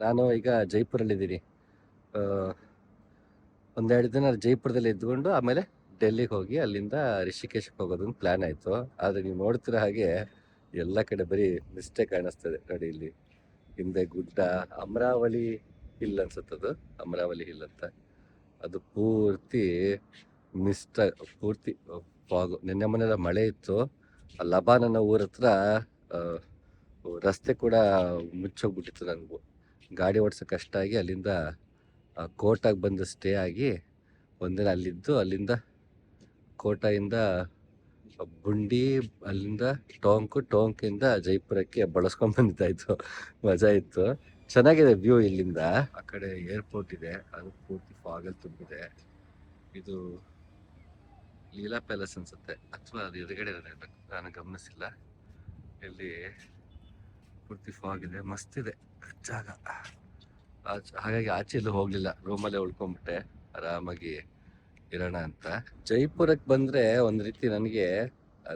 ನಾನು ಈಗ ಜೈಪುರಲ್ಲಿದ್ದೀನಿ. ಒಂದೆರಡು ದಿನ ಜೈಪುರದಲ್ಲಿ ಇದ್ಕೊಂಡು ಆಮೇಲೆ ಡೆಲ್ಲಿಗೆ ಹೋಗಿ ಅಲ್ಲಿಂದ ರಿಷಿಕೇಶಕ್ಕೆ ಹೋಗೋದೊಂದು ಪ್ಲ್ಯಾನ್ ಆಯಿತು. ಆದರೆ ನೀವು ನೋಡ್ತಿರೋ ಹಾಗೆ ಎಲ್ಲ ಕಡೆ ಬರೀ ಮಿಸ್ಟೇ ಕಾಣಿಸ್ತದೆ ನೋಡಿ. ಇಲ್ಲಿ ಹಿಂದೆ ಗುಡ್ಡ, ಅಮರಾವಳಿ ಹಿಲ್ ಅನ್ಸುತ್ತದು, ಅಮರಾವಳಿ ಹಿಲ್ ಅಂತ. ಅದು ಪೂರ್ತಿ ಮಿಸ್ಟ್, ಪೂರ್ತಿ ಫಾಗು. ನಿನ್ನೆ ಮೊನ್ನೆ ಮಳೆ ಇತ್ತು. ಲಬಾನ್ ಅನ್ನೋ ಊರ ಹತ್ರ ರಸ್ತೆ ಕೂಡ ಮುಚ್ಚೋಗ್ಬಿಟ್ಟಿತ್ತು. ನನಗೂ ಗಾಡಿ ಓಡಿಸೋಕೆ ಕಷ್ಟ ಆಗಿ ಅಲ್ಲಿಂದ ಕೋಟಾಗೆ ಬಂದು ಸ್ಟೇ ಆಗಿ ಒಂದಿನ ಅಲ್ಲಿದ್ದು, ಅಲ್ಲಿಂದ ಕೋಟಾಯಿಂದ ಬುಂಡಿ, ಅಲ್ಲಿಂದ ಟೋಂಕಿಂದ ಜೈಪುರಕ್ಕೆ ಬಳಸ್ಕೊಂಡು ಬಂದಿದ್ದಾಯಿತು. ಮಜಾ ಇತ್ತು, ಚೆನ್ನಾಗಿದೆ ವ್ಯೂ ಇಲ್ಲಿಂದ. ಆ ಕಡೆ ಏರ್ಪೋರ್ಟ್ ಇದೆ, ಅದು ಪೂರ್ತಿ ಫಾಗಲ್ಲಿ ತುಂಬಿದೆ. ಇದು ಲೀಲಾ ಪ್ಯಾಲೇಸ್ ಅನ್ಸುತ್ತೆ, ಅಥವಾ ಅದು ಎದುರುಗಡೆ ಇರಬೇಕು, ನಾನು ಗಮನಿಸಿಲ್ಲ. ಇಲ್ಲಿ ಪೂರ್ತಿ ಫಾಗ್ ಇದೆ, ಮಸ್ತಿದೆ ಜಾಗ. ಹಾಗಾಗಿ ಆಚೆ ಎಲ್ಲೂ ಹೋಗ್ಲಿಲ್ಲ, ರೂಮಲ್ಲೇ ಉಳ್ಕೊಂಡ್ಬಿಟ್ಟೆ ಆರಾಮಾಗಿ ಇರೋಣ ಅಂತ. ಜೈಪುರಕ್ಕೆ ಬಂದ್ರೆ ಒಂದ್ ರೀತಿ ನನಗೆ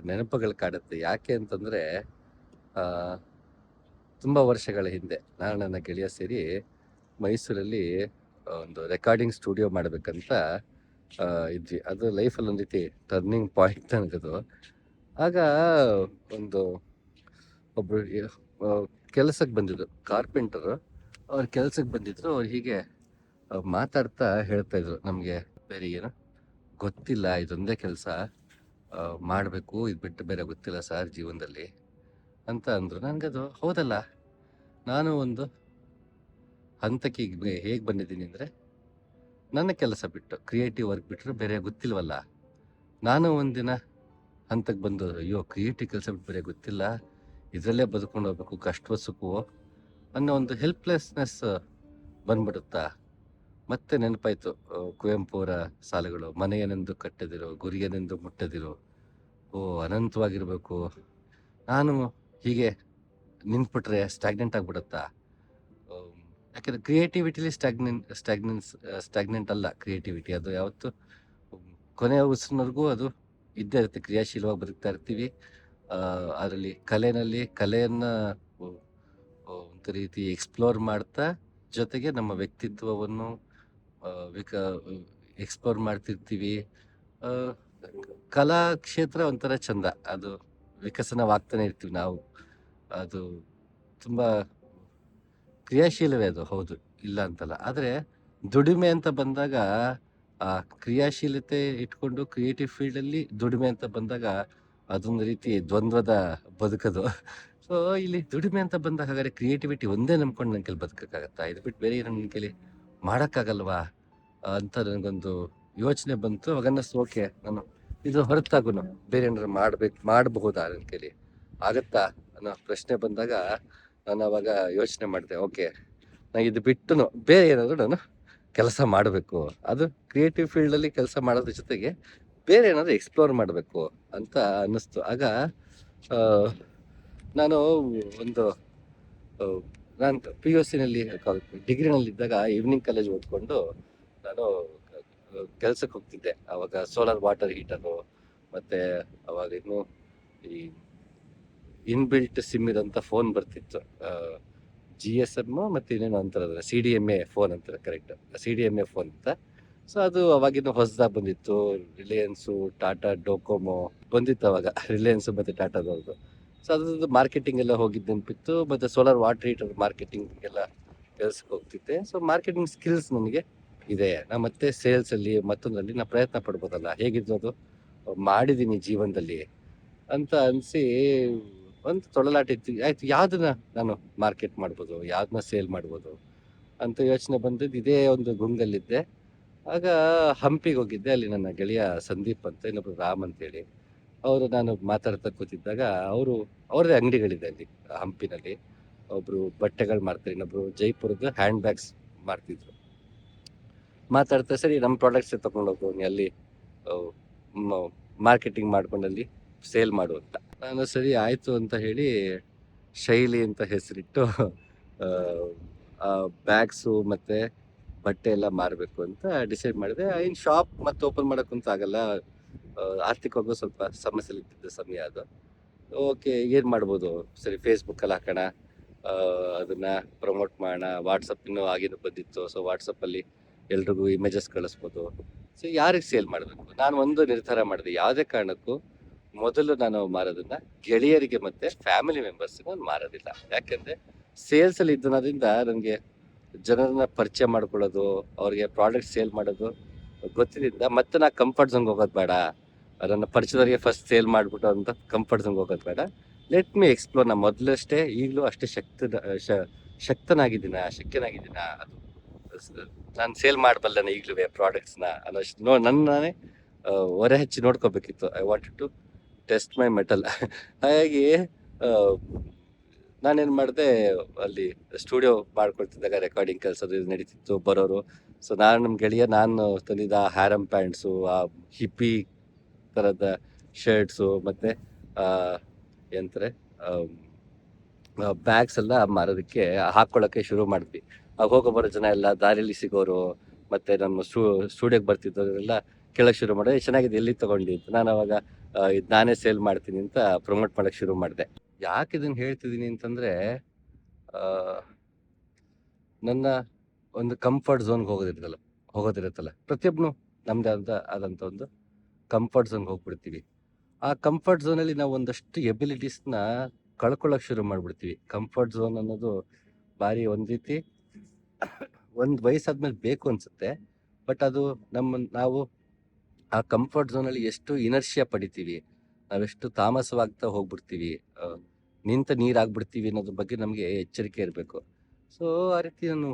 ನೆನಪುಗಳು ಕಾಡುತ್ತೆ. ಯಾಕೆ ಅಂತಂದ್ರೆ ತುಂಬಾ ವರ್ಷಗಳ ಹಿಂದೆ ನಾನು ನನ್ನ ಗೆಳೆಯ ಸೇರಿ ಮೈಸೂರಲ್ಲಿ ಒಂದು ರೆಕಾರ್ಡಿಂಗ್ ಸ್ಟುಡಿಯೋ ಮಾಡ್ಬೇಕಂತ ಇದ್ವಿ. ಅದು ಲೈಫಲ್ಲಿ ಒಂದು ರೀತಿ ಟರ್ನಿಂಗ್ ಪಾಯಿಂಟ್ ನನಗದು. ಆಗ ಒಬ್ರು ಕೆಲಸಕ್ಕೆ ಬಂದಿದ್ರು, ಕಾರ್ಪೆಂಟರ್. ಅವ್ರ ಕೆಲ್ಸಕ್ಕೆ ಬಂದಿದ್ರು. ಅವ್ರು ಹೀಗೆ ಮಾತಾಡ್ತಾ ಹೇಳ್ತಾ ಇದ್ರು, ನಮಗೆ ಬೇರೆ ಏನು ಗೊತ್ತಿಲ್ಲ, ಇದೊಂದೇ ಕೆಲಸ ಮಾಡಬೇಕು, ಇದು ಬಿಟ್ಟು ಬೇರೆ ಗೊತ್ತಿಲ್ಲ ಸರ್ ಜೀವನದಲ್ಲಿ ಅಂತ ಅಂದರು. ನನಗದು ಹೌದಲ್ಲ, ನಾನು ಒಂದು ಹಂತಕ್ಕೆ ಹೇಗೆ ಬಂದಿದ್ದೀನಿ ಅಂದರೆ, ನನ್ನ ಕೆಲಸ ಬಿಟ್ಟು ಕ್ರಿಯೇಟಿವ್ ವರ್ಕ್ ಬಿಟ್ಟರೆ ಬೇರೆ ಗೊತ್ತಿಲ್ವಲ್ಲ. ನಾನು ಒಂದಿನ ಹಂತಕ್ಕೆ ಬಂದು, ಅಯ್ಯೋ ಕ್ರಿಯೇಟಿವ್ ಕೆಲಸ ಬಿಟ್ಟು ಬೇರೆ ಗೊತ್ತಿಲ್ಲ, ಇದರಲ್ಲೇ ಬದುಕೊಂಡು ಹೋಗ್ಬೇಕು, ಕಷ್ಟವೋ ಸುಖವೋ ಅನ್ನೋ ಒಂದು ಹೆಲ್ಪ್ಲೆಸ್ನೆಸ್ ಬಂದ್ಬಿಡುತ್ತಾ. ಮತ್ತೆ ನೆನಪಾಯ್ತು ಕುವೆಂಪು ಅವರ ಸಾಲುಗಳು, ಮನೆಯನೆಂದು ಕಟ್ಟದಿರೋ, ಗುರಿಯನೆಂದು ಮುಟ್ಟದಿರೋ, ಓ ಅನಂತವಾಗಿರ್ಬೇಕು. ನಾನು ಹೀಗೆ ನಿಂತ್ಬಿಟ್ರೆ ಸ್ಟ್ಯಾಗ್ನೆಂಟ್ ಆಗ್ಬಿಡುತ್ತಾ. ಯಾಕೆಂದ್ರೆ ಕ್ರಿಯೇಟಿವಿಟಿಲಿ ಸ್ಟ್ಯಾಗ್ನೆಂಟ್ ಅಲ್ಲ ಕ್ರಿಯೇಟಿವಿಟಿ. ಅದು ಯಾವತ್ತು ಕೊನೆಯ ಉಸಿರಿನವರೆಗೂ ಅದು ಇದ್ದೇ ಇರುತ್ತೆ, ಕ್ರಿಯಾಶೀಲವಾಗಿ ಬದುಕ್ತಾ ಇರ್ತೀವಿ. ಅದರಲ್ಲಿ ಕಲೆಯನ್ನ ಒಂದು ರೀತಿ ಎಕ್ಸ್ಪ್ಲೋರ್ ಮಾಡ್ತಾ, ಜೊತೆಗೆ ನಮ್ಮ ವ್ಯಕ್ತಿತ್ವವನ್ನು ಎಕ್ಸ್ಪ್ಲೋರ್ ಮಾಡ್ತಿರ್ತೀವಿ. ಕಲಾ ಕ್ಷೇತ್ರ ಒಂಥರ ಚಂದ, ಅದು ವಿಕಸನವಾಗ್ತಾನೆ ಇರ್ತೀವಿ ನಾವು. ಅದು ತುಂಬಾ ಕ್ರಿಯಾಶೀಲವೇ ಅದು, ಹೌದು, ಇಲ್ಲ ಅಂತಲ್ಲ. ಆದರೆ ದುಡಿಮೆ ಅಂತ ಬಂದಾಗ, ಆ ಕ್ರಿಯಾಶೀಲತೆ ಇಟ್ಕೊಂಡು ಕ್ರಿಯೇಟಿವ್ ಫೀಲ್ಡಲ್ಲಿ ದುಡಿಮೆ ಅಂತ ಬಂದಾಗ ಅದೊಂದು ರೀತಿ ದ್ವಂದ್ವದ ಬದುಕದು. ಸೊ ಇಲ್ಲಿ ದುಡಿಮೆ ಅಂತ ಬಂದಾಗ ಹಾಗಾದ್ರೆ ಕ್ರಿಯೇಟಿವಿಟಿ ಒಂದೇ ನಂಬ್ಕೊಂಡು ನನ್ನ ಕೈಲಿ ಬದುಕಕ್ಕಾಗತ್ತಾ, ಇದು ಬಿಟ್ಟು ಬೇರೆ ನನ್ನ ಕೈಲಿ ಮಾಡೋಕ್ಕಾಗಲ್ವಾ ಅಂತ ನನಗೊಂದು ಯೋಚನೆ ಬಂತು. ಅವಾಗನ್ನಿಸ್ತು, ಓಕೆ, ನಾನು ಇದು ಹೊರತಾಗೂ ಬೇರೆ ಏನಾದ್ರು ಮಾಡಬಹುದಾ, ನನ್ನ ಕೈಲಿ ಆಗತ್ತಾ ಅನ್ನೋ ಪ್ರಶ್ನೆ ಬಂದಾಗ ನಾನು ಅವಾಗ ಯೋಚನೆ ಮಾಡಿದೆ, ಓಕೆ, ನಾನು ಇದು ಬಿಟ್ಟು ಬೇರೆ ಏನಾದರೂ ನಾನು ಕೆಲಸ ಮಾಡಬೇಕು. ಅದು ಕ್ರಿಯೇಟಿವ್ ಫೀಲ್ಡಲ್ಲಿ ಕೆಲಸ ಮಾಡೋದ್ರ ಜೊತೆಗೆ ಬೇರೆ ಏನಾದರೂ ಎಕ್ಸ್ಪ್ಲೋರ್ ಮಾಡಬೇಕು ಅಂತ ಅನ್ನಿಸ್ತು. ಆಗ ನಾನು ನಾನು PUC ಡಿಗ್ರಿನಲ್ಲಿದ್ದಾಗ ಈವ್ನಿಂಗ್ ಕಾಲೇಜ್ ಓದ್ಕೊಂಡು ನಾನು ಕೆಲ್ಸಕ್ಕೆ ಹೋಗ್ತಿದ್ದೆ. ಅವಾಗ ಸೋಲಾರ್ ವಾಟರ್ ಹೀಟರು, ಮತ್ತೆ ಅವಾಗ ಇನ್ನು ಈ ಇನ್ಬಿಲ್ಟ್ ಸಿಮ್ ಇರೋಂಥ ಫೋನ್ ಬರ್ತಿತ್ತು, GSM ಮತ್ತೆ ಇನ್ನೇನು ಅಂತಾರೆ, CDMA ಫೋನ್ ಅಂತಾರೆ, ಕರೆಕ್ಟ್, CDMA ಫೋನ್ ಅಂತ. ಸೊ ಅದು ಅವಾಗಿನ ಹೊಸದಾಗಿ ಬಂದಿತ್ತು. ರಿಲಯನ್ಸು, ಟಾಟಾ ಡೊಕೊಮೊ ಬಂದಿತ್ತು ಅವಾಗ, ರಿಲಯನ್ಸು ಮತ್ತು ಟಾಟಾದವ್ರದ್ದು. ಸೊ ಅದ್ರದ್ದು ಮಾರ್ಕೆಟಿಂಗ್ ಎಲ್ಲ ಹೋಗಿದ್ದು ನೆನಪಿತ್ತು. ಮತ್ತು ಸೋಲಾರ್ ವಾಟರ್ ಹೀಟರ್ ಮಾರ್ಕೆಟಿಂಗೆಲ್ಲ ಕೆಲ್ಸಕ್ಕೆ ಹೋಗ್ತಿದ್ದೆ. ಸೊ ಮಾರ್ಕೆಟಿಂಗ್ ಸ್ಕಿಲ್ಸ್ ನನಗೆ ಇದೆ. ನಾ ಮತ್ತೆ ಸೇಲ್ಸಲ್ಲಿ ಮತ್ತೊಂದರಲ್ಲಿ ನಾ ಪ್ರಯತ್ನ ಪಡ್ಬೋದಲ್ಲ, ಹೇಗಿದ್ದು ಅದು ಮಾಡಿದ್ದೀನಿ ಜೀವನದಲ್ಲಿ ಅಂತ ಅನಿಸಿ ಒಂದು ತೊಳಲಾಟ ಇತ್ತು. ಆಯ್ತು, ಯಾವ್ದನ್ನ ನಾನು ಮಾರ್ಕೆಟ್ ಮಾಡ್ಬೋದು, ಯಾವ್ದನ್ನ ಸೇಲ್ ಮಾಡ್ಬೋದು ಅಂತ ಯೋಚನೆ ಬಂದಿದ್ದು. ಇದೇ ಒಂದು ಗುಂಗಲ್ಲಿದ್ದೆ. ಆಗ ಹಂಪಿಗೆ ಹೋಗಿದ್ದೆ. ಅಲ್ಲಿ ನನ್ನ ಗೆಳೆಯ ಸಂದೀಪ್ ಅಂತ, ಇನ್ನೊಬ್ರು ರಾಮ್ ಅಂತೇಳಿ, ಅವರು, ನಾನು ಮಾತಾಡ್ತಾ ಕೂತಿದ್ದಾಗ ಅವ್ರದ್ದೇ ಅಂಗಡಿಗಳಿದೆ ಅಲ್ಲಿ ಹಂಪಿನಲ್ಲಿ. ಒಬ್ರು ಬಟ್ಟೆಗಳು ಮಾರ್ತಾರೆ, ಇನ್ನೊಬ್ರು ಜೈಪುರದ ಹ್ಯಾಂಡ್ ಬ್ಯಾಗ್ಸ್ ಮಾರ್ತಿದ್ರು. ಮಾತಾಡ್ತಾ, ಸರಿ ನಮ್ಮ ಪ್ರಾಡಕ್ಟ್ಸ್ ತಗೊಂಡೋಗು ನೀ ಅಲ್ಲಿ ಮಾರ್ಕೆಟಿಂಗ್ ಮಾಡ್ಕೊಂಡಲ್ಲಿ ಸೇಲ್ ಮಾಡು ಅಂತ. ನಾನು ಸರಿ ಆಯ್ತು ಅಂತ ಹೇಳಿ ಶೈಲಿ ಅಂತ ಹೆಸರಿಟ್ಟು ಬ್ಯಾಗ್ಸು ಮತ್ತೆ ಬಟ್ಟೆ ಎಲ್ಲ ಮಾರಬೇಕು ಅಂತ ಡಿಸೈಡ್ ಮಾಡಿದೆ. ಇನ್ನು ಶಾಪ್ ಮತ್ತೆ ಓಪನ್ ಮಾಡೋಕ್ಕಂತೂ ಆಗಲ್ಲ, ಆರ್ಥಿಕವಾಗೂ ಸ್ವಲ್ಪ ಸಮಸ್ಯೆಲಿದ್ದ ಸಮಯ ಅದು. ಓಕೆ, ಏನು ಮಾಡ್ಬೋದು, ಸರಿ ಫೇಸ್ಬುಕ್ಕಲ್ಲಿ ಹಾಕೋಣ ಆ, ಅದನ್ನ ಪ್ರಮೋಟ್ ಮಾಡೋಣ. ವಾಟ್ಸಪ್ ಇನ್ನೂ ಆಗಿನ ಬಂದಿತ್ತು, ಸೊ ವಾಟ್ಸಪ್ಪಲ್ಲಿ ಎಲ್ರಿಗೂ ಇಮೇಜಸ್ ಕಳಿಸ್ಬೋದು. ಸೊ ಯಾರಿಗೆ ಸೇಲ್ ಮಾಡಬೇಕು, ನಾನು ಒಂದು ನಿರ್ಧಾರ ಮಾಡಿದೆ, ಯಾವುದೇ ಕಾರಣಕ್ಕೂ ಮೊದಲು ನಾನು ಮಾರೋದನ್ನ ಗೆಳೆಯರಿಗೆ ಮತ್ತೆ ಫ್ಯಾಮಿಲಿ ಮೆಂಬರ್ಸ್ಗೆ ನಾನು ಮಾರೋದಿಲ್ಲ. ಯಾಕೆಂದ್ರೆ ಸೇಲ್ಸ್ ಅಲ್ಲಿ ಇದ್ದನದಿಂದ ನನಗೆ ಜನರನ್ನ ಪರಿಚಯ ಮಾಡ್ಕೊಳ್ಳೋದು, ಅವ್ರಿಗೆ ಪ್ರಾಡಕ್ಟ್ ಸೇಲ್ ಮಾಡೋದು ಗೊತ್ತಿದ್ದರಿಂದ ಮತ್ತೆ ನಾ ಕಂಫರ್ಟ್ ಝೋನ್ಗೆ ಹೋಗೋದು ಬೇಡ. ನನ್ನ ಪರಿಚಯದವರಿಗೆ ಫಸ್ಟ್ ಸೇಲ್ ಮಾಡಿಬಿಟ್ಟು ಅಂತ ಕಂಫರ್ಟ್ ಝೋನ್ಗೆ ಹೋಗೋದು ಬೇಡ. Let me explore. ನಾ ಮೊದಲಷ್ಟೇ ಈಗಲೂ ಅಷ್ಟೇ ಶಕ್ತನಾಗಿದ್ದೀನ. ಅದು ನಾನು ಸೇಲ್ ಮಾಡಬಲ್ಲೆ ಈಗಲೂ ಪ್ರಾಡಕ್ಟ್ಸ್ನ ಅನ್ನೋಷ್ಟು ನನ್ನೇ ಹೊರೆ ಹಚ್ಚಿ ನೋಡ್ಕೋಬೇಕಿತ್ತು. I wanted to test my mettle. ಹಾಗಾಗಿ ಆ, ನಾನೇನು ಮಾಡಿದೆ, ಅಲ್ಲಿ ಸ್ಟುಡಿಯೋ ಮಾಡ್ಕೊಳ್ತಿದ್ದಾಗ ರೆಕಾರ್ಡಿಂಗ್ ಕೆಲಸ ಅದು ಇದು ನಡೀತಿತ್ತು, ಬರೋರು. ಸೊ ನಾನು ನಮ್ಮ ಗೆಳೆಯ ನಾನು ತಂದಿದ್ದ ಹ್ಯಾರಮ್ ಪ್ಯಾಂಟ್ಸು, ಆ ಹಿಪ್ಪಿ ಥರದ ಶರ್ಟ್ಸು ಮತ್ತು ಏನಂತಾರೆ ಬ್ಯಾಗ್ಸ್ ಎಲ್ಲ ಮಾರೋದಕ್ಕೆ ಹಾಕ್ಕೊಳ್ಳೋಕ್ಕೆ ಶುರು ಮಾಡಿದ್ವಿ. ಹೋಗೋ ಬರೋ ಜನ ಎಲ್ಲ ದಾರಿಯಲ್ಲಿ ಸಿಗೋರು ಮತ್ತು ನಮ್ಮ ಸ್ಟುಡಿಯೋಗೆ ಬರ್ತಿದ್ದವರೆಲ್ಲ ಕೇಳೋಕ್ಕೆ ಶುರು ಮಾಡಿದೆ, ಚೆನ್ನಾಗಿದೆ, ಎಲ್ಲಿ ತೊಗೊಂಡು ಅಂತ. ನಾನು ಅವಾಗ ಇದು ನಾನೇ ಸೇಲ್ ಮಾಡ್ತೀನಿ ಅಂತ ಪ್ರಮೋಟ್ ಮಾಡೋಕ್ಕೆ ಶುರು ಮಾಡಿದೆ. ಯಾಕೆ ಇದನ್ನು ಹೇಳ್ತಿದ್ದೀನಿ ಅಂತಂದರೆ, ನನ್ನ ಒಂದು ಕಂಫರ್ಟ್ ಝೋನ್ಗೆ ಹೋಗೋದಿರುತ್ತಲ್ಲ, ಪ್ರತಿಯೊಬ್ಬನು ನಮ್ಮದೇ ಆದಂಥ ಒಂದು ಕಂಫರ್ಟ್ ಝೋನ್ಗೆ ಹೋಗ್ಬಿಡ್ತೀವಿ. ಆ ಕಂಫರ್ಟ್ ಝೋನಲ್ಲಿ ನಾವು ಒಂದಷ್ಟು ಎಬಿಲಿಟೀಸ್ನ ಕಳ್ಕೊಳ್ಳೋಕೆ ಶುರು ಮಾಡಿಬಿಡ್ತೀವಿ. ಕಂಫರ್ಟ್ ಝೋನ್ ಅನ್ನೋದು ಭಾರಿ ಒಂದು ರೀತಿ ಒಂದು ವಯಸ್ಸಾದ್ಮೇಲೆ ಬೇಕು ಅನಿಸುತ್ತೆ, ಬಟ್ ಅದು ನಾವು ಆ ಕಂಫರ್ಟ್ ಝೋನಲ್ಲಿ ಎಷ್ಟು ಇನರ್ಷಿಯಾ ಪಡಿತೀವಿ, ನಾವೆಷ್ಟು ತಾಮಸವಾಗ್ತಾ ಹೋಗ್ಬಿಡ್ತೀವಿ, ನಿಂತ ನೀರಾಗ್ಬಿಡ್ತೀವಿ ಅನ್ನೋದ್ರ ಬಗ್ಗೆ ನಮಗೆ ಎಚ್ಚರಿಕೆ ಇರಬೇಕು. ಸೊ ಆ ರೀತಿ ನಾನು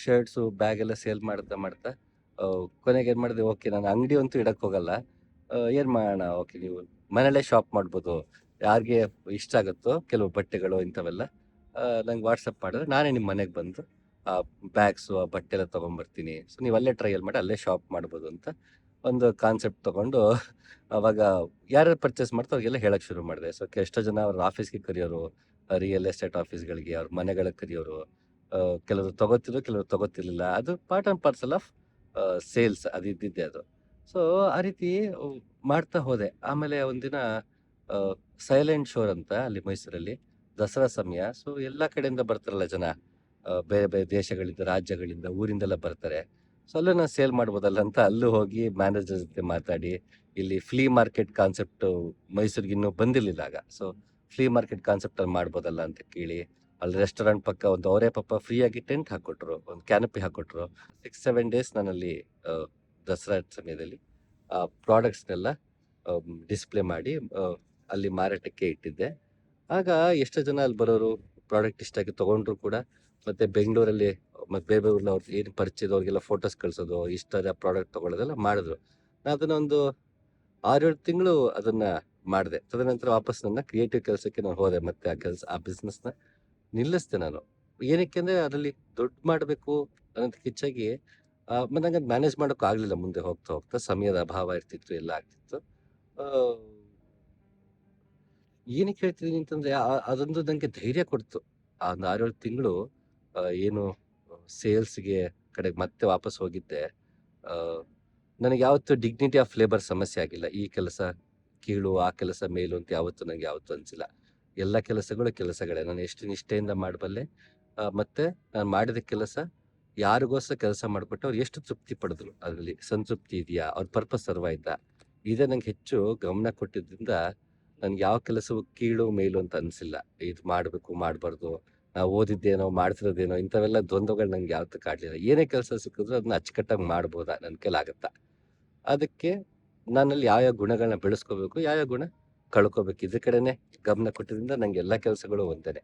ಶರ್ಟ್ಸು ಬ್ಯಾಗ್ ಎಲ್ಲ ಸೇಲ್ ಮಾಡ್ತಾ ಕೊನೆಗೆ ಏನು ಮಾಡಿದೆ, ಓಕೆ ನಾನು ಅಂಗಡಿ ಅಂತೂ ಇಡಕ್ಕೆ ಹೋಗಲ್ಲ, ಏನು ಮಾಡೋಣ, ಓಕೆ ನೀವು ಮನೇಲೇ ಶಾಪ್ ಮಾಡ್ಬೋದು, ಯಾರಿಗೆ ಇಷ್ಟ ಆಗುತ್ತೋ ಕೆಲವು ಬಟ್ಟೆಗಳು ಇಂಥವೆಲ್ಲ ನಂಗೆ ವಾಟ್ಸಪ್ ಮಾಡಿದ್ರೆ ನಾನೇ ನಿಮ್ಮ ಮನೆಗೆ ಬಂದು ಆ ಬ್ಯಾಗ್ಸು ಆ ಬಟ್ಟೆ ಎಲ್ಲ ತೊಗೊಂಬರ್ತೀನಿ. ಸೊ ನೀವು ಅಲ್ಲೇ ಟ್ರಯಲ್ ಮಾಡಿ ಅಲ್ಲೇ ಶಾಪ್ ಮಾಡ್ಬೋದು ಅಂತ ಒಂದು ಕಾನ್ಸೆಪ್ಟ್ ತೊಗೊಂಡು ಅವಾಗ ಯಾರ್ಯಾರು ಪರ್ಚೇಸ್ ಮಾಡ್ತಾರೆ ಅವ್ರಿಗೆಲ್ಲ ಹೇಳಕ್ಕೆ ಶುರು ಮಾಡಿದೆ. ಸೊ ಎಷ್ಟೋ ಜನ ಅವ್ರ ಆಫೀಸ್ಗೆ ಕರೆಯೋರು, ರಿಯಲ್ ಎಸ್ಟೇಟ್ ಆಫೀಸ್ಗಳಿಗೆ, ಅವ್ರ ಮನೆಗಳಿಗೆ ಕರೆಯೋರು. ಕೆಲವರು ತಗೋತಿದ್ರು, ಕೆಲವರು ತಗೋತಿರ್ಲಿಲ್ಲ. ಅದು part and parcel of sales, ಅದು ಇದ್ದಿದ್ದೆ ಅದು. ಸೊ ಆ ರೀತಿ ಮಾಡ್ತಾ ಹೋದೆ. ಆಮೇಲೆ ಒಂದಿನ ಸೈಲೆಂಟ್ ಶೋರ್ ಅಂತ ಅಲ್ಲಿ ಮೈಸೂರಲ್ಲಿ ದಸರಾ ಸಮಯ. ಸೊ ಎಲ್ಲ ಕಡೆಯಿಂದ ಬರ್ತಾರಲ್ಲ ಜನ, ಬೇರೆ ಬೇರೆ ದೇಶಗಳಿಂದ, ರಾಜ್ಯಗಳಿಂದ, ಊರಿಂದೆಲ್ಲ ಬರ್ತಾರೆ. ಸೊ ಅಲ್ಲೂ ನಾನು ಸೇಲ್ ಮಾಡ್ಬೋದಲ್ಲ ಅಂತ ಅಲ್ಲೂ ಹೋಗಿ ಮ್ಯಾನೇಜರ್ ಜೊತೆ ಮಾತಾಡಿ, ಇಲ್ಲಿ ಫ್ಲೀ ಮಾರ್ಕೆಟ್ ಕಾನ್ಸೆಪ್ಟ್ ಮೈಸೂರಿಗೆ ಇನ್ನೂ ಬಂದಿರಲಿಲ್ಲ ಆಗ. ಸೊ ಫ್ಲೀ ಮಾರ್ಕೆಟ್ ಕಾನ್ಸೆಪ್ಟಲ್ಲಿ ಮಾಡ್ಬೋದಲ್ಲ ಅಂತ ಕೇಳಿ, ಅಲ್ಲಿ ರೆಸ್ಟೋರೆಂಟ್ ಪಕ್ಕ ಒಂದು ಅವರೇ ಪಾಪ ಫ್ರೀಯಾಗಿ ಟೆಂಟ್ ಹಾಕ್ಕೊಟ್ರು, ಒಂದು ಕ್ಯಾನಪಿ ಹಾಕ್ಕೊಟ್ರು. 6-7 ಡೇಸ್ ನಾನಲ್ಲಿ ದಸರಾ ಸಮಯದಲ್ಲಿ ಆ ಪ್ರಾಡಕ್ಟ್ಸ್ನೆಲ್ಲ ಡಿಸ್ಪ್ಲೇ ಮಾಡಿ ಅಲ್ಲಿ ಮಾರಾಟಕ್ಕೆ ಇಟ್ಟಿದ್ದೆ. ಆಗ ಎಷ್ಟೋ ಜನ ಅಲ್ಲಿ ಬರೋರು, ಪ್ರಾಡಕ್ಟ್ ಇಷ್ಟ ಆಗಿ ತೊಗೊಂಡ್ರು ಕೂಡ. ಮತ್ತು ಬೆಂಗಳೂರಲ್ಲಿ ಮತ್ತು ಬೇರೆ ಬೇರೆ ಊರಲ್ಲಿ ಅವ್ರು ಏನು ಪರಿಚಯದವ್ರಿಗೆಲ್ಲ ಫೋಟೋಸ್ ಕಳಿಸೋದು, ಇಷ್ಟದ ಪ್ರಾಡಕ್ಟ್ ತೊಗೊಳ್ಳೋದೆಲ್ಲ ಮಾಡಿದ್ರು. ನಾನು ಅದನ್ನ ಒಂದು 6-7 ತಿಂಗಳು ಅದನ್ನ ಮಾಡಿದೆ. ತದನಂತರ ವಾಪಸ್ ನನ್ನ ಕ್ರಿಯೇಟಿವ್ ಕೆಲಸಕ್ಕೆ ನಾನು ಹೋದೆ. ಮತ್ತೆ ಆ ಬಿಸ್ನೆಸ್ನ ನಿಲ್ಲಿಸ್ದೆ ನಾನು. ಏನಕ್ಕೆ ಅಂದರೆ ಅದರಲ್ಲಿ ದುಡ್ಡು ಮಾಡಬೇಕು ಅನ್ನೋದಕ್ಕೆ ಹೆಚ್ಚಾಗಿ ನಂಗೆ ಅದು ಮ್ಯಾನೇಜ್ ಮಾಡೋಕ್ಕೂ ಆಗಲಿಲ್ಲ. ಮುಂದೆ ಹೋಗ್ತಾ ಹೋಗ್ತಾ ಸಮಯದ ಅಭಾವ ಇರ್ತಿತ್ತು, ಎಲ್ಲ ಆಗ್ತಿತ್ತು. ಆ, ಏನಕ್ಕೆ ಹೇಳ್ತಿದ್ದೀನಿ ಅಂತಂದರೆ, ಅದೊಂದು ನನಗೆ ಧೈರ್ಯ ಕೊಡ್ತು. ಆ ಒಂದು 6-7 ತಿಂಗಳು ಏನು ಸೇಲ್ಸ್ಗೆ ಕಡೆಗೆ ಮತ್ತೆ ವಾಪಸ್ ಹೋಗಿದ್ದೆ. ಆ, ನನಗೆ ಯಾವತ್ತೂ ಡಿಗ್ನಿಟಿ ಆಫ್ ಲೇಬರ್ ಸಮಸ್ಯೆ ಆಗಿಲ್ಲ. ಈ ಕೆಲಸ ಕೀಳು, ಆ ಕೆಲಸ ಮೇಲು ಅಂತ ನನಗೆ ಯಾವತ್ತೂ ಅನಿಸಿಲ್ಲ. ಎಲ್ಲ ಕೆಲಸಗಳೇ. ನಾನು ಎಷ್ಟು ನಿಷ್ಠೆಯಿಂದ ಮಾಡಬಲ್ಲೆ, ಮತ್ತು ನಾನು ಮಾಡಿದ ಕೆಲಸ ಯಾರಿಗೋಸ್ಕರ ಕೆಲಸ ಮಾಡಿಬಿಟ್ಟು ಅವ್ರು ಎಷ್ಟು ತೃಪ್ತಿ ಪಡೆದ್ರು, ಅದರಲ್ಲಿ ಸಂತೃಪ್ತಿ ಇದೆಯಾ, ಅವ್ರ ಪರ್ಪಸ್ ಸರ್ವ್ ಆಯ್ತಾ, ಇದೇ ನಂಗೆ ಹೆಚ್ಚು ಗಮನ ಕೊಟ್ಟಿದ್ದರಿಂದ ನನ್ಗೆ ಯಾವ ಕೆಲಸವು ಕೀಳು ಮೇಲು ಅಂತ ಅನಿಸಿಲ್ಲ. ಇದು ಮಾಡಬೇಕು, ಮಾಡಬಾರ್ದು, ನಾವು ಓದಿದ್ದೇನೋ ಮಾಡ್ತಿರೋದೇನೋ ಇಂಥವೆಲ್ಲ ದ್ವಂದ್ವಗಳು ನಂಗೆ ಯಾವತ್ತೂ ಕಾಡಲಿಲ್ಲ. ಏನೇ ಕೆಲಸ ಸಿಕ್ಕಿದ್ರು ಅದನ್ನ ಅಚ್ಚುಕಟ್ಟಾಗಿ ಮಾಡ್ಬೋದಾ, ನನ್ನ ಕೈಲಾಗತ್ತಾ, ಅದಕ್ಕೆ ನನ್ನಲ್ಲಿ ಯಾವ್ಯಾವ ಗುಣಗಳನ್ನ ಬೆಳೆಸ್ಕೋಬೇಕು, ಯಾವ್ಯಾವ ಗುಣ ಕಳ್ಕೋಬೇಕು, ಇದ್ರ ಕಡೆನೇ ಗಮನ ಕೊಟ್ಟಿದ್ದರಿಂದ ನಂಗೆ ಎಲ್ಲ ಕೆಲಸಗಳು ಒಂದೇನೆ.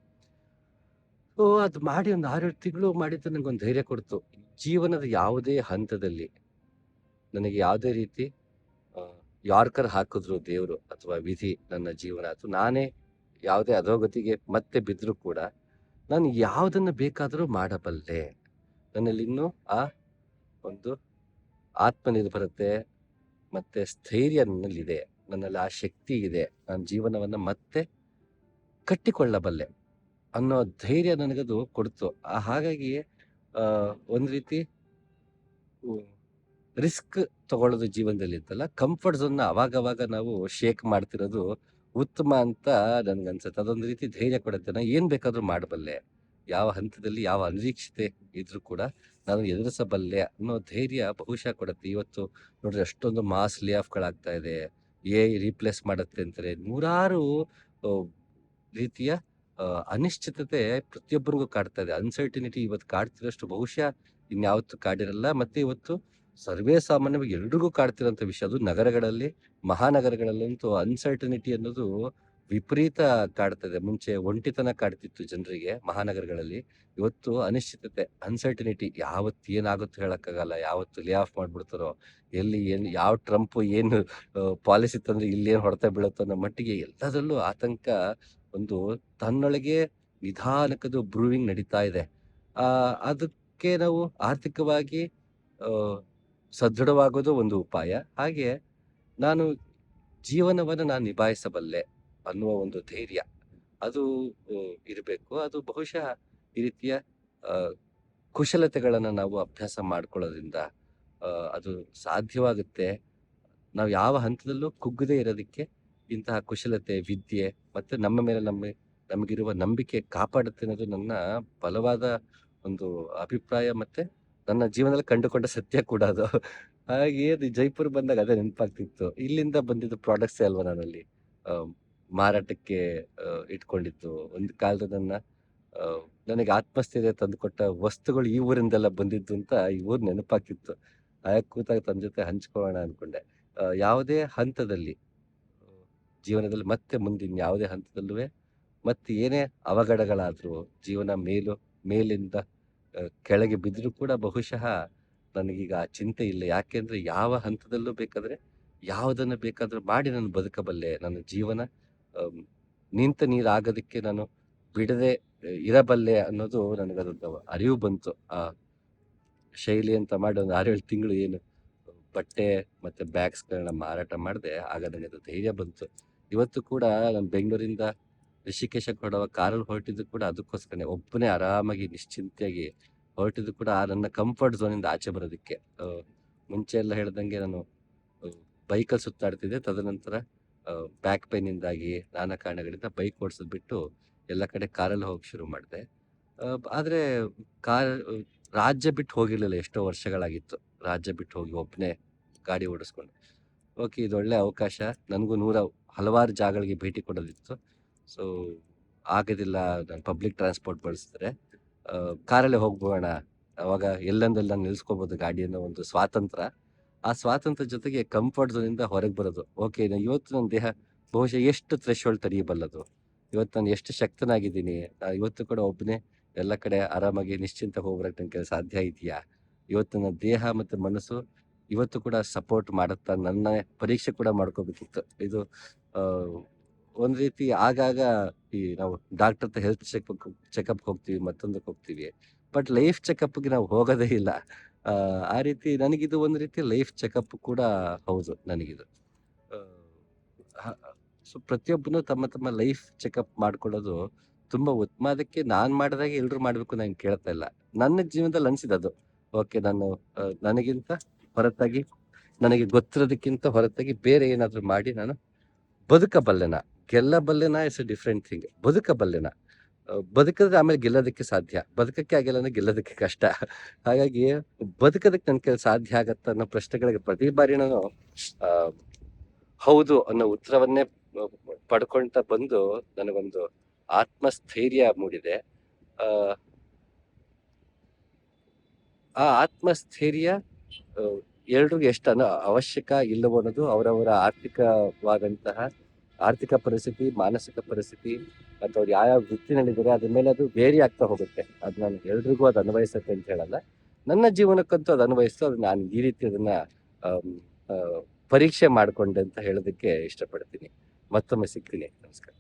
ಸೊ ಅದು ಮಾಡಿ ಒಂದು 6-7 ತಿಂಗಳು ಮಾಡಿದ್ದು ನಂಗೊಂದು ಧೈರ್ಯ ಕೊಡ್ತು. ಜೀವನದ ಯಾವುದೇ ಹಂತದಲ್ಲಿ ನನಗೆ ಯಾವುದೇ ರೀತಿ ಯಾರ್ಕರ್ ಹಾಕಿದ್ರು ದೇವರು ಅಥವಾ ವಿಧಿ ನನ್ನ ಜೀವನ, ಅಥವಾ ನಾನೇ ಯಾವುದೇ ಅಧೋಗತಿಗೆ ಮತ್ತೆ ಬಿದ್ದರೂ ಕೂಡ ನಾನು ಯಾವುದನ್ನು ಬೇಕಾದರೂ ಮಾಡಬಲ್ಲೆ. ನನ್ನಲ್ಲಿ ಇನ್ನೂ ಆ ಒಂದು ಆತ್ಮನಿರ್ಭರತೆ ಮತ್ತು ಸ್ಥೈರ್ಯ ನನ್ನಲ್ಲಿದೆ, ನನ್ನಲ್ಲಿ ಆ ಶಕ್ತಿ ಇದೆ, ನನ್ನ ಜೀವನವನ್ನು ಮತ್ತೆ ಕಟ್ಟಿಕೊಳ್ಳಬಲ್ಲೆ ಅನ್ನೋ ಧೈರ್ಯ ನನಗದು ಕೊಡ್ತು. ಹಾಗಾಗಿ ಒಂದು ರೀತಿ ರಿಸ್ಕ್ ತಗೊಳ್ಳೋದು ಜೀವನದಲ್ಲಿ ಇತ್ತಲ್ಲ, ಕಂಫರ್ಟ್ ಝೋನ್ನ ಅವಾಗವಾಗ ನಾವು ಶೇಕ್ ಮಾಡ್ತಿರೋದು ಉತ್ತಮ ಅಂತ ನನ್ಗನ್ಸುತ್ತೆ. ಅದೊಂದು ರೀತಿ ಧೈರ್ಯ ಕೊಡುತ್ತೆ, ನಾನು ಏನು ಬೇಕಾದರೂ ಮಾಡಬಲ್ಲೆ, ಯಾವ ಹಂತದಲ್ಲಿ ಯಾವ ಅನಿರೀಕ್ಷತೆ ಇದ್ರೂ ಕೂಡ ನಾನು ಎದುರಿಸಬಲ್ಲೆ ಅನ್ನೋ ಧೈರ್ಯ ಬಹುಶಃ ಕೊಡುತ್ತೆ. ಇವತ್ತು ನೋಡ್ರಿ ಅಷ್ಟೊಂದು ಮಾಸ್ ಲೇ ಆಫ್‌ಗಳಾಗ್ತಾ ಇದೆ. ಎಐ ರೀಪ್ಲೇಸ್ ಮಾಡುತ್ತೆ ಅಂತಾರೆ. ನೂರಾರು ಅ, ರೀತಿಯ ಅನಿಶ್ಚಿತತೆ ಪ್ರತಿಯೊಬ್ಬರಿಗೂ ಕಾಡ್ತಾ ಇದೆ. ಅನ್ಸರ್ಟಿನಿಟಿ ಇವತ್ತು ಕಾಡ್ತಿರೋಷ್ಟು ಬಹುಶಃ ಇನ್ಯಾವತ್ತೂ ಕಾಡಿರಲ್ಲ. ಮತ್ತೆ ಇವತ್ತು ಸರ್ವೇ ಸಾಮಾನ್ಯವಾಗಿ ಎಲ್ರಿಗೂ ಕಾಡ್ತಿರೋಂಥ ವಿಷಯ ಅದು ನಗರಗಳಲ್ಲಿ, ಮಹಾನಗರಗಳಲ್ಲಂತೂ ಅನ್ಸರ್ಟಿನಿಟಿ ಅನ್ನೋದು ವಿಪರೀತ ಕಾಡ್ತದೆ. ಮುಂಚೆ ಒಂಟಿತನ ಕಾಡ್ತಿತ್ತು ಜನರಿಗೆ ಮಹಾನಗರಗಳಲ್ಲಿ. ಇವತ್ತು ಅನಿಶ್ಚಿತತೆ, ಅನ್ಸರ್ಟಿನಿಟಿ ಯಾವತ್ತು ಏನಾಗುತ್ತೋ ಹೇಳಕ್ಕಾಗಲ್ಲ. ಯಾವತ್ತು ಲೇ ಆಫ್ ಮಾಡ್ಬಿಡ್ತಾರೋ, ಎಲ್ಲಿ ಏನು ಯಾವ ಟ್ರಂಪ್ ಏನು ಪಾಲಿಸಿ ತಂದ್ರೆ ಇಲ್ಲೇನು ಹೊಡೆತ ಬೀಳುತ್ತೋ ಅನ್ನೋ ಮಟ್ಟಿಗೆ ಎಲ್ಲದರಲ್ಲೂ ಆತಂಕ ಒಂದು ತನ್ನೊಳಗೆ ನಿಧಾನಕ್ಕದು ಬ್ರೂವಿಂಗ್ ನಡೀತಾ ಇದೆ. ಅದಕ್ಕೆ ನಾವು ಆರ್ಥಿಕವಾಗಿ ಆ, ಸದೃಢವಾಗೋದು ಒಂದು ಉಪಾಯ. ಹಾಗೆ ನಾನು ಜೀವನವನ್ನು ನಾನು ನಿಭಾಯಿಸಬಲ್ಲೆ ಅನ್ನುವ ಒಂದು ಧೈರ್ಯ ಅದು ಇರಬೇಕು. ಅದು ಬಹುಶಃ ಈ ರೀತಿಯ ಆ, ಕುಶಲತೆಗಳನ್ನು ನಾವು ಅಭ್ಯಾಸ ಮಾಡ್ಕೊಳ್ಳೋದ್ರಿಂದ ಅದು ಸಾಧ್ಯವಾಗುತ್ತೆ. ನಾವು ಯಾವ ಹಂತದಲ್ಲೂ ಕುಗ್ಗದೇ ಇರೋದಕ್ಕೆ ಇಂತಹ ಕುಶಲತೆ, ವಿದ್ಯೆ ಮತ್ತೆ ನಮ್ಮ ಮೇಲೆ ನಮಗಿರುವ ನಂಬಿಕೆ ಕಾಪಾಡುತ್ತೆ ಅನ್ನೋದು ನನ್ನ ಬಲವಾದ ಒಂದು ಅಭಿಪ್ರಾಯ. ಮತ್ತೆ ನನ್ನ ಜೀವನದಲ್ಲಿ ಕಂಡುಕೊಂಡ ಸತ್ಯ ಕೂಡ ಅದು. ಹಾಗೆ ಅದು ಜೈಪುರ್ ಬಂದಾಗ ಅದೇ ನೆನಪಾಗ್ತಿತ್ತು. ಇಲ್ಲಿಂದ ಬಂದಿದ್ದು ಪ್ರಾಡಕ್ಟ್ಸೇ ಅಲ್ವಾ ನಾನಲ್ಲಿ ಮಾರಾಟಕ್ಕೆ ಇಟ್ಕೊಂಡಿದ್ದು. ಒಂದು ಕಾಲದ ನನಗೆ ಆತ್ಮಸ್ಥೈರ್ಯ ತಂದುಕೊಟ್ಟ ವಸ್ತುಗಳು ಈ ಊರಿಂದೆಲ್ಲ ಬಂದಿದ್ದು ಅಂತ ಈ ಊರು ನೆನಪಾಗ್ತಿತ್ತು. ಆಗ ಕೂತಾಗ ತನ್ನ ಜೊತೆ ಹಂಚ್ಕೊಳ್ಳೋಣ ಅನ್ಕೊಂಡೆ. ಯಾವುದೇ ಹಂತದಲ್ಲಿ ಜೀವನದಲ್ಲಿ ಮತ್ತೆ ಮುಂದಿನ ಯಾವುದೇ ಹಂತದಲ್ಲೂ ಮತ್ತೆ ಏನೇ ಅವಘಡಗಳಾದ್ರೂ ಜೀವನ ಮೇಲಿಂದ ಕೆಳಗೆ ಬಿದ್ದರೂ ಕೂಡ ಬಹುಶಃ ನನಗೀಗ ಆ ಚಿಂತೆ ಇಲ್ಲ. ಯಾಕೆಂದ್ರೆ ಯಾವ ಹಂತದಲ್ಲೂ ಬೇಕಾದ್ರೆ ಯಾವುದನ್ನ ಬೇಕಾದ್ರೂ ಮಾಡಿ ನಾನು ಬದುಕಬಲ್ಲೆ. ನನ್ನ ಜೀವನ ನಿಂತ ನೀರಾಗೋದಕ್ಕೆ ನಾನು ಬಿಡದೆ ಇರಬಲ್ಲೆ ಅನ್ನೋದು ನನಗದೊಂದು ಅರಿವು ಬಂತು. ಆ ಶೈಲಿ ಅಂತ ಮಾಡಿ ಒಂದು 6-7 ತಿಂಗಳು ಏನು ಬಟ್ಟೆ ಮತ್ತೆ ಬ್ಯಾಗ್ಸ್ಗಳನ್ನ ಮಾರಾಟ ಮಾಡಿದೆ. ಆಗ ನನಗೆ ಧೈರ್ಯ ಬಂತು. ಇವತ್ತು ಕೂಡ ನಾನು ಬೆಂಗಳೂರಿಂದ ಋಷಿಕೇಶಕ್ಕೆ ಹೊರಡುವಾಗ ಕಾರಲ್ಲಿ ಹೊರಟಿದ್ದು ಕೂಡ ಅದಕ್ಕೋಸ್ಕರನೇ. ಒಬ್ಬನೇ ಆರಾಮಾಗಿ ನಿಶ್ಚಿಂತೆಯಾಗಿ ಹೊರಟಿದ್ದು ಕೂಡ ನನ್ನ ಕಂಫರ್ಟ್ ಝೋನಿಂದ ಆಚೆ ಬರೋದಕ್ಕೆ. ಮುಂಚೆ ಎಲ್ಲ ಹೇಳ್ದಂಗೆ ನಾನು ಬೈಕಲ್ಲಿ ಸುತ್ತಾಡ್ತಿದ್ದೆ. ತದನಂತರ ಬ್ಯಾಕ್ ಪೇನಿಂದಾಗಿ ನಾನಾ ಕಾರಣಗಳಿಂದ ಬೈಕ್ ಓಡಿಸೋದು ಬಿಟ್ಟು ಎಲ್ಲ ಕಡೆ ಕಾರಲ್ಲಿ ಹೋಗಕ್ಕೆ ಶುರು ಮಾಡಿದೆ. ಆದರೆ ರಾಜ್ಯ ಬಿಟ್ಟು ಹೋಗಿರಲಿಲ್ಲ. ಎಷ್ಟೋ ವರ್ಷಗಳಾಗಿತ್ತು ರಾಜ್ಯ ಬಿಟ್ಟು ಹೋಗಿ ಒಬ್ಬನೇ ಗಾಡಿ ಓಡಿಸ್ಕೊಂಡು. ಓಕೆ, ಇದು ಒಳ್ಳೆ ಅವಕಾಶ. ನನಗೂ ಹಲವಾರು ಜಾಗಗಳಿಗೆ ಭೇಟಿ ಕೊಡೋದಿತ್ತು. ಸೊ ಆಗೋದಿಲ್ಲ, ನಾನು ಪಬ್ಲಿಕ್ ಟ್ರಾನ್ಸ್ಪೋರ್ಟ್ ಬಳಸಿದ್ರೆ ಕಾರಲ್ಲೇ ಹೋಗ್ಬೋಣ. ಅವಾಗ ಎಲ್ಲಂದೆಲ್ಲ ನಿಲ್ಲಿಸ್ಕೋಬೋದು ಗಾಡಿ ಅನ್ನೋ ಒಂದು ಸ್ವಾತಂತ್ರ್ಯ. ಆ ಸ್ವಾತಂತ್ರ್ಯ ಜೊತೆಗೆ ಕಂಫರ್ಟ್ ಝೋನಿಂದ ಹೊರಗೆ ಬರೋದು. ಓಕೆ, ಇವತ್ತು ನನ್ನ ದೇಹ ಬಹುಶಃ ಎಷ್ಟು ಥ್ರೆಶೋಲ್ಡ್ ತಡೆಯಬಲ್ಲದು, ಇವತ್ತು ನಾನು ಎಷ್ಟು ಶಕ್ತನಾಗಿದ್ದೀನಿ, ಇವತ್ತು ಕೂಡ ಒಬ್ಬನೇ ಎಲ್ಲ ಕಡೆ ಆರಾಮಾಗಿ ನಿಶ್ಚಿಂತ ಹೋಗ್ಬರಕ್ಕೆ ನನಗೆ ಸಾಧ್ಯ ಇದೆಯಾ, ಇವತ್ತು ನನ್ನ ದೇಹ ಮತ್ತು ಮನಸ್ಸು ಇವತ್ತು ಕೂಡ ಸಪೋರ್ಟ್ ಮಾಡುತ್ತಾ, ನನ್ನ ಪರೀಕ್ಷೆ ಕೂಡ ಮಾಡ್ಕೋಬೇಕಿತ್ತು. ಇದು ಒಂದು ರೀತಿ ಆಗಾಗ ಈ ನಾವು ಡಾಕ್ಟರ್ ಹತ್ರ ಹೆಲ್ತ್ ಚೆಕಪ್ ಹೋಗ್ತೀವಿ, ಮತ್ತೊಂದಕ್ಕೆ ಹೋಗ್ತೀವಿ. ಬಟ್ ಲೈಫ್ ಚೆಕಪ್ಗೆ ನಾವು ಹೋಗೋದೇ ಇಲ್ಲ. ಆ ರೀತಿ ನನಗಿದು ಒಂದು ರೀತಿ ಲೈಫ್ ಚೆಕಪ್ ಕೂಡ ಹೌದು ನನಗಿದು. ಸೊ ಪ್ರತಿಯೊಬ್ಬನು ತಮ್ಮ ತಮ್ಮ ಲೈಫ್ ಚೆಕಪ್ ಮಾಡ್ಕೊಳ್ಳೋದು ತುಂಬಾ ಉತ್ತಮ. ಅದಕ್ಕೆ ನಾನ್ ಮಾಡಿದಾಗ ಎಲ್ರು ಮಾಡ್ಬೇಕು ನಾನು ಕೇಳ್ತಾ ಇಲ್ಲ. ನನ್ನ ಜೀವನದಲ್ಲಿ ಅನ್ಸಿದದು. ಓಕೆ, ನಾನು ನನಗಿಂತ ಹೊರತಾಗಿ, ನನಗೆ ಗೊತ್ತಿರೋದಕ್ಕಿಂತ ಹೊರತಾಗಿ ಬೇರೆ ಏನಾದ್ರು ಮಾಡಿ ನಾನು ಬದುಕಬಲ್ಲೆನ. ಗೆಲ್ಲಬಲ್ಲೆನ ಇಸ್ ಎ ಡಿಫ್ರೆಂಟ್ ಥಿಂಗ್. ಬದುಕಬಲ್ಲೆನ. ಬದುಕಿದ್ರೆ ಆಮೇಲೆ ಗೆಲ್ಲೋದಕ್ಕೆ ಸಾಧ್ಯ, ಬದುಕಕ್ಕೆ ಆಗಿಲ್ಲ ಅಂದ್ರೆ ಗೆಲ್ಲೋದಕ್ಕೆ ಕಷ್ಟ. ಹಾಗಾಗಿ ಬದುಕೋದಕ್ಕೆ ನನ್ನ ಕೈಲಿ ಸಾಧ್ಯ ಆಗತ್ತ ಅನ್ನೋ ಪ್ರಶ್ನೆಗಳಿಗೆ ಪ್ರತಿ ಬಾರಿ ನಾನು ಹೌದು ಅನ್ನೋ ಉತ್ತರವನ್ನೇ ಪಡ್ಕೊಂತ ಬಂದು ನನಗೊಂದು ಆತ್ಮಸ್ಥೈರ್ಯ ಮೂಡಿದೆ. ಆ ಆತ್ಮಸ್ಥೈರ್ಯ ಎಲ್ರಿಗೂ ಎಷ್ಟು ಅವಶ್ಯಕ ಇಲ್ಲವೋ ಅನ್ನೋದು ಅವರವರ ಆರ್ಥಿಕ ಪರಿಸ್ಥಿತಿ, ಮಾನಸಿಕ ಪರಿಸ್ಥಿತಿ ಮತ್ತು ಅವ್ರು ಯಾವ ವೃತ್ತಿನಲ್ಲಿದ್ದಾರೆ ಅದ್ರ ಮೇಲೆ ಅದು ವೇರಿ ಆಗ್ತಾ ಹೋಗುತ್ತೆ. ಅದು ನಾನು ಎಲ್ರಿಗೂ ಅದು ಅನ್ವಯಿಸುತ್ತೆ ಅಂತ ಹೇಳಲ್ಲ. ನನ್ನ ಜೀವನಕ್ಕಂತೂ ಅದು ಅನ್ವಯಿಸ್ತು. ಅದು ನಾನು ಈ ರೀತಿ ಅದನ್ನ ಪರೀಕ್ಷೆ ಮಾಡ್ಕೊಂಡೆ ಅಂತ ಹೇಳೋದಕ್ಕೆ ಇಷ್ಟಪಡ್ತೀನಿ. ಮತ್ತೊಮ್ಮೆ ಸಿಗ್ತೀನಿ. ನಮಸ್ಕಾರ.